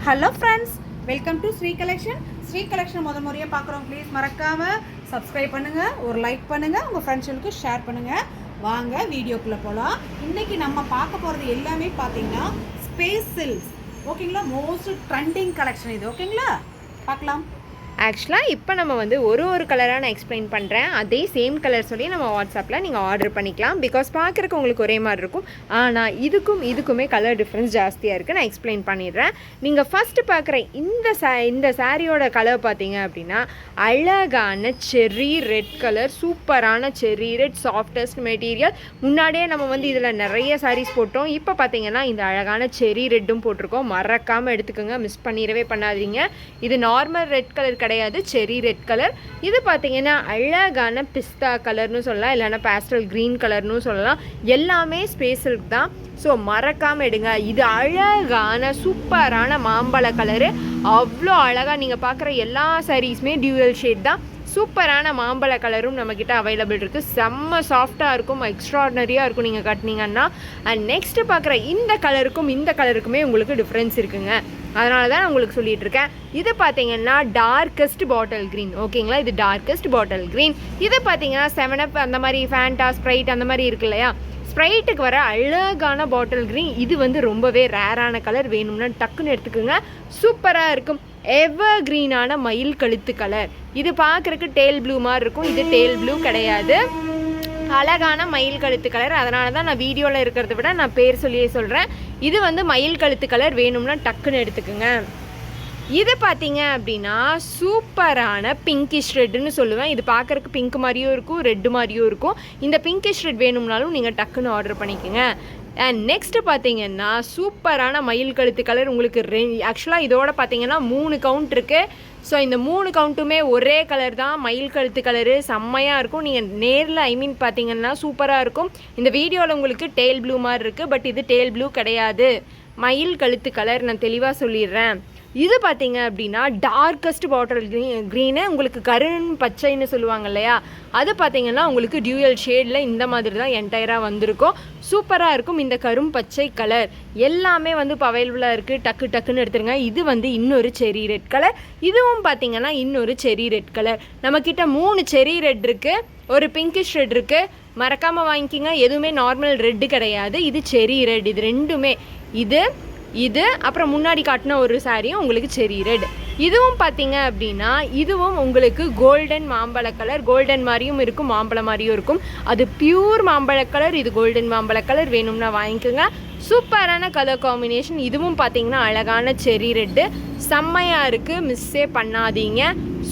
Hello friends, welcome to Sri collection. Sri collection முறையாக பார்க்குறோம். Please மறக்காமல் சப்ஸ்கிரைப் பண்ணுங்கள், ஒரு லைக் பண்ணுங்கள், உங்கள் ஃப்ரெண்ட்ஸுகளுக்கு ஷேர் பண்ணுங்கள். வாங்க வீடியோக்குள்ளே போகலாம். இன்றைக்கி நம்ம பார்க்க போகிறது எல்லாமே பார்த்தீங்கன்னா ஸ்பேஸ் சில்க்ஸ். ஓகேங்களா, மோஸ்ட் ட்ரெண்டிங் கலெக்ஷன் இது. ஓகேங்களா, பார்க்கலாம். ஆக்சுவலாக இப்போ நம்ம ஒரு கலராக நான் எக்ஸ்பிளைன் பண்ணுறேன். அதே சேம் கலர் சொல்லி நம்ம வாட்ஸ்அப்பில் நீங்கள் ஆர்டர் பண்ணிக்கலாம். பிகாஸ் பார்க்குறக்கு உங்களுக்கு ஒரே மாதிரி இருக்கும், ஆனால் இதுக்குமே கலர் டிஃப்ரென்ஸ் ஜாஸ்தியாக இருக்குது. நான் எக்ஸ்பிளைன் பண்ணிடுறேன். நீங்கள் ஃபஸ்ட்டு பார்க்குற இந்த சாரியோட கலர் பார்த்தீங்க அப்படின்னா அழகான செர்ரி ரெட் கலர், சூப்பரான செர்ரி ரெட், சாஃப்டஸ்ட் மெட்டீரியல். முன்னாடியே நம்ம இதில் நிறைய சாரீஸ் போட்டோம். இப்போ பார்த்தீங்கன்னா இந்த அழகான செர்ரி ரெட்டும் போட்டிருக்கோம். மறக்காமல் எடுத்துக்கோங்க, மிஸ் பண்ணிடவே பண்ணாதீங்க. இது நார்மல் ரெட் கலர் கிடையாது, செரி ரெட் கலர். இது பார்த்தீங்கன்னா அழகான பிஸ்தா கலர்னு சொல்லலாம், இல்லைன்னா பேஸ்டல் க்ரீன் கலர்னு சொல்லலாம். எல்லாமே ஸ்பேஸில் தான். ஸோ மறக்காமல் எடுங்க. இது அழகான சூப்பரான மாம்பழ கலரு. அவ்வளோ அழகாக நீங்கள் பார்க்குற எல்லா சாரீஸுமே டியூவல் ஷேட் தான். சூப்பரான மாம்பழ கலரும் நம்மக்கிட்ட அவைலபிள் இருக்குது. செம்ம சாஃப்டாக இருக்கும், எக்ஸ்ட்ராடினரியாக இருக்கும் நீங்கள் கட்டினீங்கன்னா. அண்ட் நெக்ஸ்ட்டு பார்க்குற இந்த கலருக்குமே உங்களுக்கு டிஃப்ரென்ஸ் இருக்குங்க. அதனால தான் நான் உங்களுக்கு சொல்லிகிட்டு இருக்கேன். இது பார்த்தீங்கன்னா டார்க்கஸ்ட் பாட்டில் க்ரீன். ஓகேங்களா, இது டார்க்கஸ்ட் பாட்டில் க்ரீன். இது பார்த்தீங்கன்னா 7up அந்த மாதிரி, ஃபேண்டா, ஸ்ப்ரைட் அந்த மாதிரி இருக்கு இல்லையா, ஸ்ப்ரைட்டுக்கு வர அழகான பாட்டில் க்ரீன். இது ரொம்பவே ரேரான கலர். வேணும்னா டக்குன்னு எடுத்துக்கோங்க, சூப்பராக இருக்கும். எவர் க்ரீனான மயில் கழுத்து கலர். இது பார்க்குறக்கு டேல் ப்ளூ மாதிரி இருக்கும், இது டேல் ப்ளூ கிடையாது, அழகான மயில் கழுத்து கலர். அதனால தான் நான் வீடியோவில் இருக்கிறத விட நான் பேர் சொல்லியே சொல்கிறேன். இது மயில் கழுத்து கலர். வேணும்னா டக்குன்னு எடுத்துக்கோங்க. இது பார்த்தீங்க அப்படின்னா சூப்பரான பிங்கிஷ் ரெட்டுன்னு சொல்லுவேன். இது பார்க்குறக்கு பிங்க் மாதிரியும் இருக்கும், ரெட்டு மாதிரியும் இருக்கும். இந்த பிங்கிஷ் ரெட் வேணும்னாலும் நீங்கள் டக்குன்னு ஆர்டர் பண்ணிக்கோங்க. அண்ட் நெக்ஸ்ட்டு பார்த்தீங்கன்னா சூப்பரான மயில் கழுத்து கலர். உங்களுக்கு ஆக்சுவலாக இதோட பார்த்தீங்கன்னா 3 கவுண்ட் இருக்குது. ஸோ இந்த 3 கவுண்ட்டுமே ஒரே கலர் தான், மயில் கழுத்து கலரு. செம்மையாக இருக்கும். நீங்கள் நேரில் பார்த்தீங்கன்னா சூப்பராக இருக்கும். இந்த வீடியோவில் உங்களுக்கு டேல் ப்ளூ மாதிரி இருக்குது, பட் இது டேல் ப்ளூ கிடையாது, மயில் கழுத்து கலர். நான் தெளிவாக சொல்லிடுறேன். இது பார்த்தீங்க அப்படின்னா டார்க்கஸ்ட் பாட்டில் க்ரீனு. உங்களுக்கு கருண் பச்சைன்னு சொல்லுவாங்க இல்லையா, அது பார்த்தீங்கன்னா உங்களுக்கு டியூயல் ஷேடில் இந்த மாதிரி தான் என்டையராக வந்திருக்கும். சூப்பராக இருக்கும் இந்த கரும் பச்சை கலர். எல்லாமே இப்போ அவைலபிளாக இருக்குது. டக்குன்னு எடுத்துருங்க. இது இன்னொரு செரி ரெட் கலர். இதுவும் பார்த்தீங்கன்னா இன்னொரு செரி ரெட் கலர். நம்மக்கிட்ட 3 செரி ரெட் இருக்குது, ஒரு பிங்கிஷ் ரெட் இருக்குது. மறக்காமல் வாங்கிக்கிங்க. எதுவுமே நார்மல் ரெட்டு கிடையாது, இது செரி ரெட். இது ரெண்டுமே, இது அப்புறம் முன்னாடி காட்டின ஒரு சாரியும் உங்களுக்கு செரி ரெட். இதுவும் பார்த்தீங்க அப்படின்னா இதுவும் உங்களுக்கு கோல்டன் மாம்பழ கலர். கோல்டன் மாதிரியும் இருக்கும், மாம்பழம் மாதிரியும் இருக்கும். அது பியூர் மாம்பழ கலர், இது கோல்டன் மாம்பழ கலர். வேணும்னா வாங்கிக்கோங்க. சூப்பரான கலர் காம்பினேஷன். இதுவும் பார்த்தீங்கன்னா அழகான செரி ரெட்டு, செம்மையாக இருக்குது, மிஸ்ஸே பண்ணாதீங்க.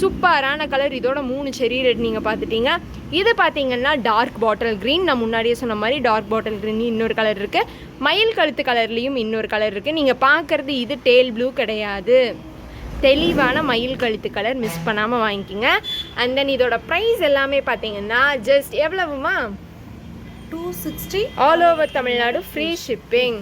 சூப்பரான கலர். இதோட 3 செரி ரெட் நீங்கள் பார்த்துட்டீங்க. இது பார்த்தீங்கன்னா டார்க் பாட்டில் க்ரீன். நான் முன்னாடியே சொன்ன மாதிரி டார்க் பாட்டில் க்ரீன் இன்னொரு கலர் இருக்குது. மயில் கழுத்து கலர்லேயும் இன்னொரு கலர் இருக்குது. நீங்கள் பார்க்குறது இது டேல் ப்ளூ கிடையாது, தெளிவான மயில் கழுத்து கலர். மிஸ் பண்ணாமல் வாங்கிக்கிங்க. அண்ட் தென் இதோட ப்ரைஸ் எல்லாமே பார்த்தீங்கன்னா ஜஸ்ட் எவ்வளவுமா, 260. All over Tamil Nadu, free shipping.